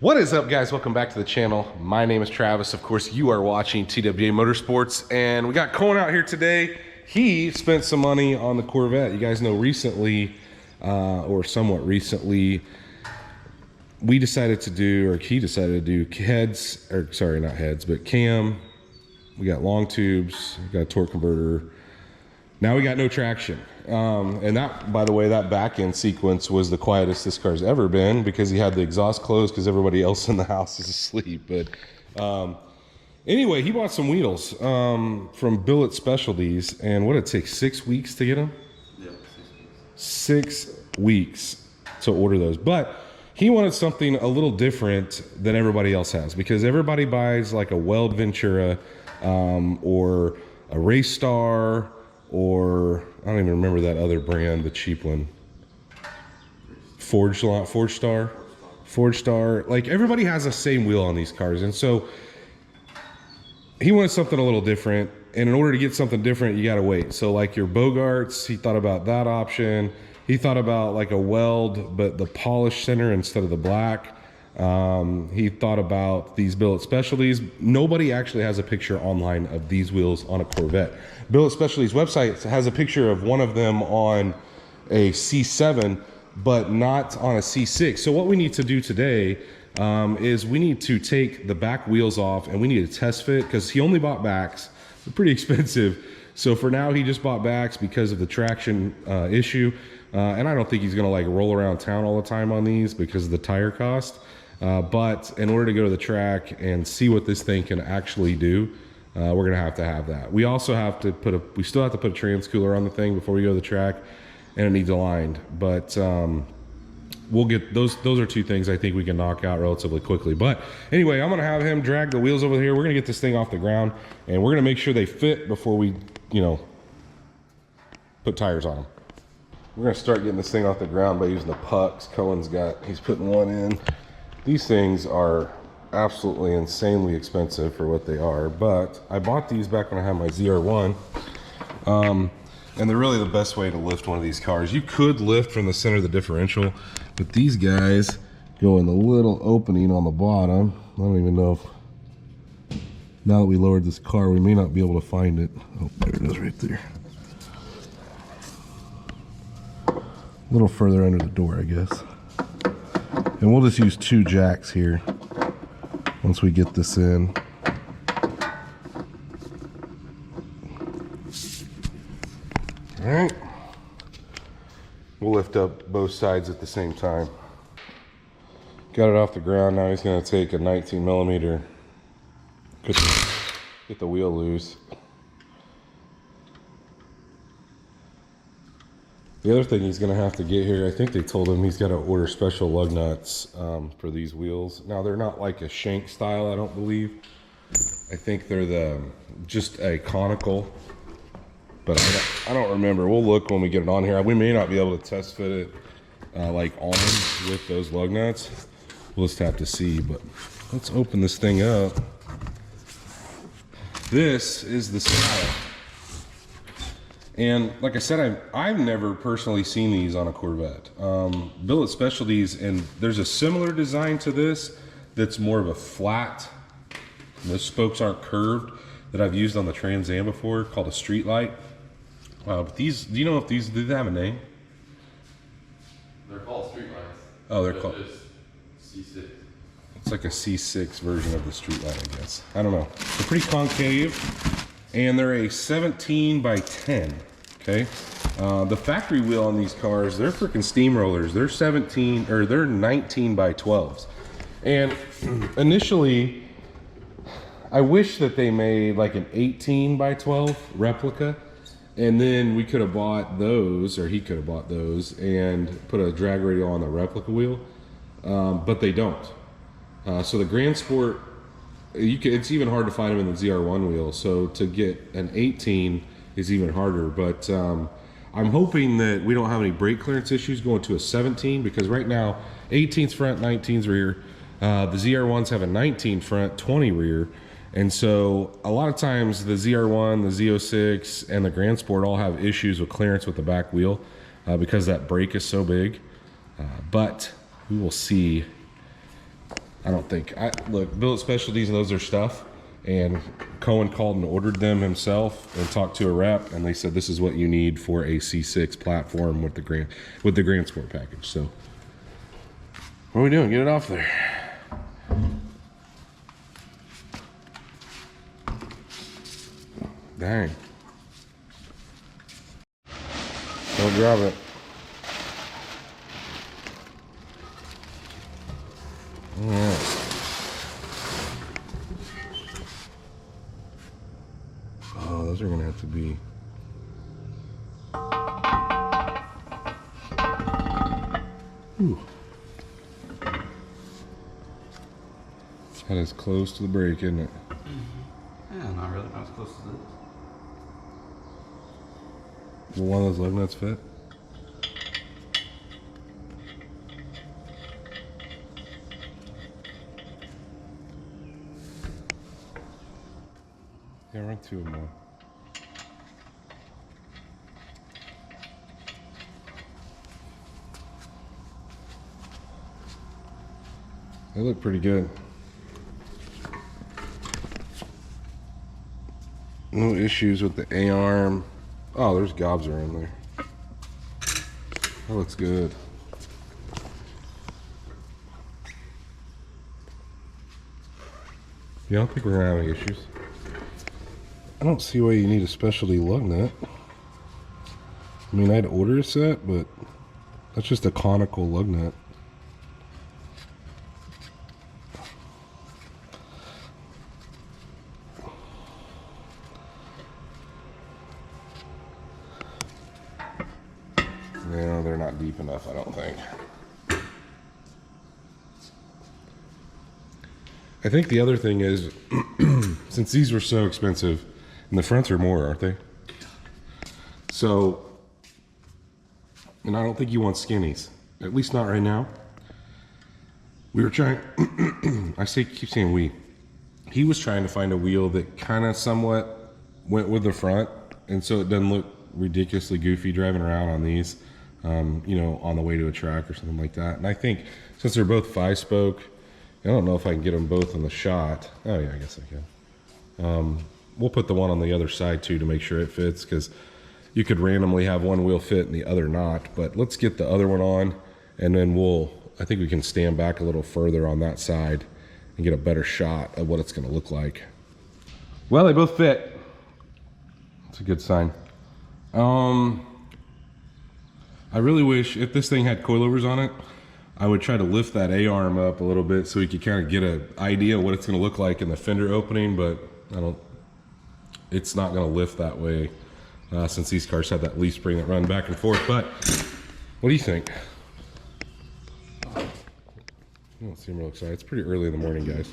What is up, guys? Welcome back to the channel. My name is Travis. Of course, you are watching TWA Motorsports, and we got Kohen out here today. He spent some money on the Corvette. You guys know recently, or somewhat recently, we decided to do, or he decided to do heads, or sorry, not heads, but cam. We got long tubes, we got a torque converter. Now we got no traction. And that, by the way, that back end sequence was the quietest this car's ever been because he had the exhaust closed because everybody else in the house is asleep. But anyway, he bought some wheels from Billet Specialties, and what did it take, 6 weeks to get them? Yeah, 6 weeks to order those. But he wanted something a little different than everybody else has, because everybody buys like a Weld Ventura or a Race Star, or I don't even remember that other brand, the cheap one. Forgestar. Like, everybody has the same wheel on these cars. And so he wanted something a little different. And in order to get something different, you got to wait. So like your Bogarts, he thought about that option. He thought about like a Weld, but the polished center instead of the black. He thought about these Billet Specialties. Nobody actually has a picture online of these wheels on a Corvette. Billet Specialties website has a picture of one of them on a C7, but not on a C6. So what we need to do today is we need to take the back wheels off, and we need to test fit, because he only bought backs. They're pretty expensive. So for now, he just bought backs because of the traction issue. And I don't think he's gonna like roll around town all the time on these because of the tire cost. But in order to go to the track and see what this thing can actually do, we're gonna have that. We also have to we still have to put a trans cooler on the thing before we go to the track, and it needs aligned. But we'll get those are two things I think we can knock out relatively quickly. But anyway, I'm gonna have him drag the wheels over here. We're gonna get this thing off the ground, and we're gonna make sure they fit before we, put tires on them. We're gonna start getting this thing off the ground by using the pucks he's putting one in. These things are absolutely insanely expensive for what they are, but I bought these back when I had my ZR1, and they're really the best way to lift one of these cars. You could lift from the center of the differential, but these guys go in the little opening on the bottom. I don't even know if, now that we lowered this car, we may not be able to find it. Oh, there it is right there. A little further under the door, I guess. And we'll just use 2 jacks here once we get this in. All right. We'll lift up both sides at the same time. Got it off the ground. Now he's going to take a 19 millimeter, get the wheel loose. The other thing he's going to have to get here, I think they told him he's got to order special lug nuts for these wheels. Now, they're not like a shank style, I don't believe. I think they're just a conical, but I don't remember. We'll look when we get it on here. We may not be able to test fit it like on with those lug nuts. We'll just have to see, but let's open this thing up. This is the style. And like I said, I've never personally seen these on a Corvette. Billet Specialties, and there's a similar design to this that's more of a flat, the spokes aren't curved, that I've used on the Trans Am before, called a Street Light. But these, do you know if these, do they have a name? They're called Street Lights. Oh, they're called C6. It's like a C6 version of the Street Light, I guess. I don't know. They're pretty concave. And they're a 17 by 10, okay? The factory wheel on these cars, they're freaking steamrollers. They're 17, or they're 19 by 12s. And initially, I wish that they made like an 18 by 12 replica, and then we could have bought those, or he could have bought those, and put a drag radial on the replica wheel, but they don't. So the Grand Sport, it's even hard to find them in the ZR1 wheel, so to get an 18 is even harder. But I'm hoping that we don't have any brake clearance issues going to a 17, because right now 18's front, 19's rear. The ZR1s have a 19 front, 20 rear, and so a lot of times the ZR1, the Z06, and the Grand Sport all have issues with clearance with the back wheel because that brake is so big. But we will see I don't think. Look, Billet Specialties knows their stuff, and Kohen called and ordered them himself and talked to a rep, and they said this is what you need for a C6 platform with the Grand Sport package. So, what are we doing? Get it off there. Dang. Don't drop it. All right. Oh, those are gonna have to be. Ooh. That is close to the brake, isn't it? Yeah, not really. Not as close to this. Will one of those lug nuts fit? Yeah, run 2 of them more. They look pretty good. No issues with the A-arm. Oh, there's gobs around there. That looks good. Yeah, I don't think we're gonna have any issues. I don't see why you need a specialty lug nut. I mean, I'd order a set, but that's just a conical lug nut. No, they're not deep enough, I don't think. I think the other thing is, since these were so expensive, and the fronts are more, aren't they? So, and I don't think you want skinnies, at least not right now. We were trying, keep saying we. He was trying to find a wheel that kind of somewhat went with the front, and so it doesn't look ridiculously goofy driving around on these. You know, on the way to a track or something like that. And I think since they're both 5-spoke, I don't know if I can get them both in the shot. Oh yeah, I guess I can. We'll put the one on the other side too to make sure it fits, because you could randomly have one wheel fit and the other not. But let's get the other one on, and then I think we can stand back a little further on that side and get a better shot of what it's gonna look like. Well, they both fit. That's a good sign. I really wish, if this thing had coilovers on it, I would try to lift that A-arm up a little bit so we could kind of get an idea of what it's going to look like in the fender opening, but it's not going to lift that way since these cars have that leaf spring that run back and forth. But what do you think? You don't seem real excited. It's pretty early in the morning, guys.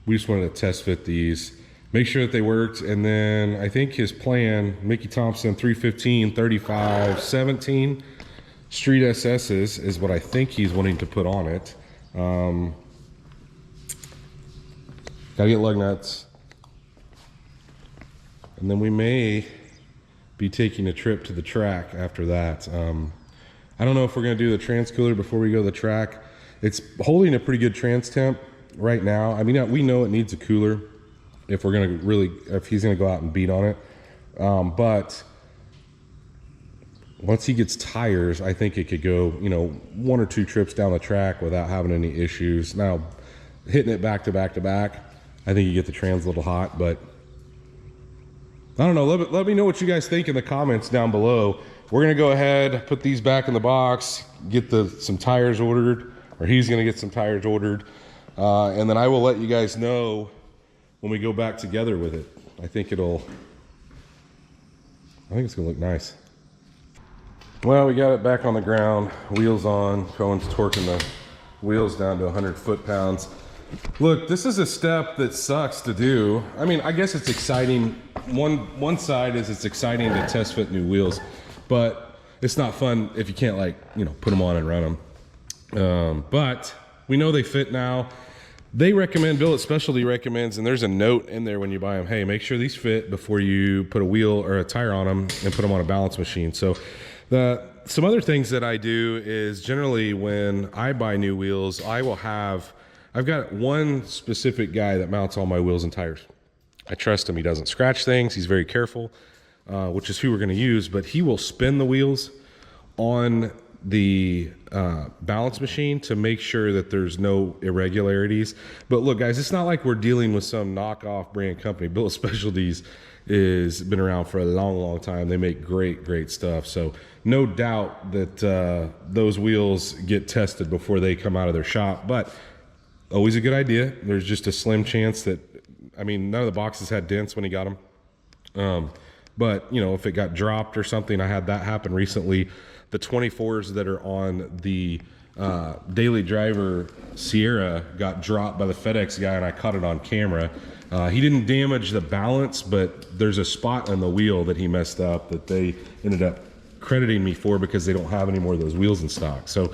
We just wanted to test fit these, make sure that they worked, and then I think his plan, Mickey Thompson 315, 35, 17 Street SS's is what I think he's wanting to put on it. Gotta get lug nuts. And then we may be taking a trip to the track after that. I don't know if we're gonna do the trans cooler before we go to the track. It's holding a pretty good trans temp right now. I mean, we know it needs a cooler if we're gonna if he's gonna go out and beat on it. But once he gets tires, I think it could go, you know, 1 or 2 trips down the track without having any issues. Now, hitting it back to back to back, I think you get the trans a little hot, but I don't know. Let me know what you guys think in the comments down below. We're gonna go ahead, put these back in the box, get some tires ordered, or he's gonna get some tires ordered, and then I will let you guys know when we go back together with it. I think it's gonna look nice. Well, we got it back on the ground, wheels on. Cohen's torquing the wheels down to 100 foot-pounds. Look, this is a step that sucks to do. I mean, I guess it's exciting. One side is it's exciting to test fit new wheels, but it's not fun if you can't, like, you know, put them on and run them. But we know they fit now. They recommend, Billet Specialty recommends, and there's a note in there when you buy them, hey, make sure these fit before you put a wheel or a tire on them and put them on a balance machine. So some other things that I do is generally when I buy new wheels, I've got one specific guy that mounts all my wheels and tires. I trust him. He doesn't scratch things. He's very careful, which is who we're going to use, but he will spin the wheels on the balance machine to make sure that there's no irregularities. But look, guys, it's not like we're dealing with some knockoff brand company. Billet Specialties has been around for a long time. They make great stuff. So no doubt that those wheels get tested before they come out of their shop, but always a good idea. There's just a slim chance that, I mean, none of the boxes had dents when he got them. But you know, if it got dropped or something, I had that happen recently. The 24s that are on the daily driver Sierra got dropped by the FedEx guy, and I caught it on camera. He didn't damage the balance, but there's a spot on the wheel that he messed up that they ended up crediting me for because they don't have any more of those wheels in stock. So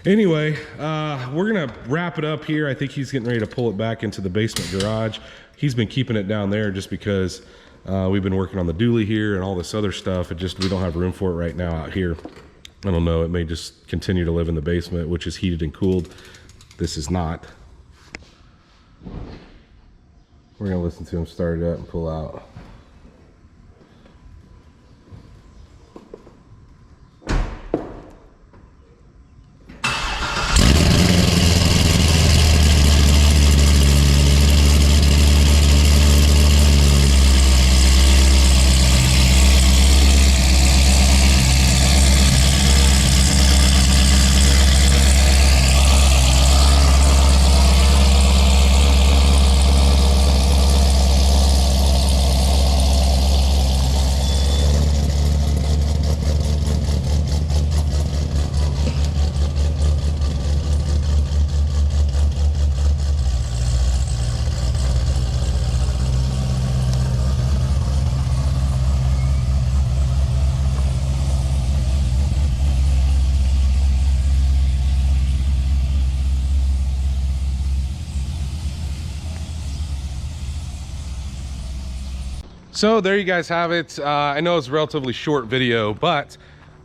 anyway, we're gonna wrap it up here. I think he's getting ready to pull it back into the basement garage. He's been keeping it down there just because we've been working on the dually here and all this other stuff. We don't have room for it right now out here. I don't know, it may just continue to live in the basement, which is heated and cooled. This is not. We're gonna listen to him start it up and pull out. So there you guys have it. I know it's a relatively short video, but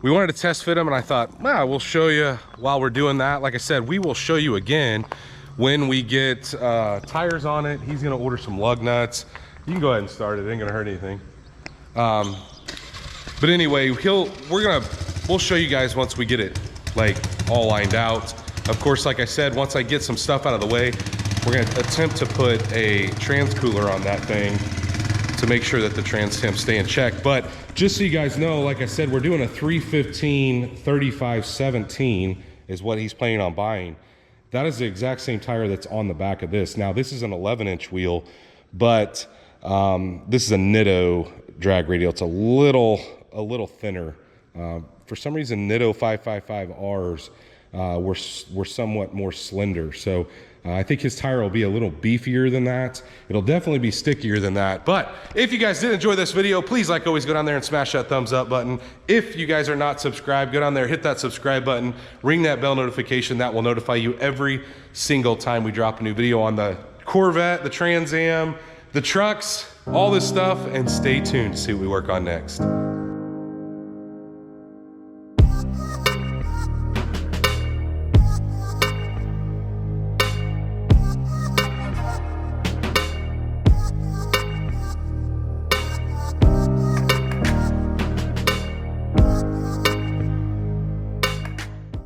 we wanted to test fit them, and I thought, well, we'll show you while we're doing that. Like I said, we will show you again when we get tires on it. He's gonna order some lug nuts. You can go ahead and start it, it ain't gonna hurt anything. But anyway, we'll show you guys once we get it like all lined out. Of course, like I said, once I get some stuff out of the way, we're gonna attempt to put a trans cooler on that thing to make sure that the trans temps stay in check. But just so you guys know, like I said, we're doing a 315 3517 is what he's planning on buying. That is the exact same tire that's on the back of this. Now this is an 11-inch wheel, but this is a Nitto drag radial. It's a little thinner. For some reason, Nitto 555Rs were somewhat more slender. So I think his tire will be a little beefier than that. It'll definitely be stickier than that. But if you guys did enjoy this video, please, like always, go down there and smash that thumbs up button. If you guys are not subscribed, go down there, hit that subscribe button, ring that bell notification. That will notify you every single time we drop a new video on the Corvette, the Trans Am, the trucks, all this stuff, and stay tuned to see what we work on next.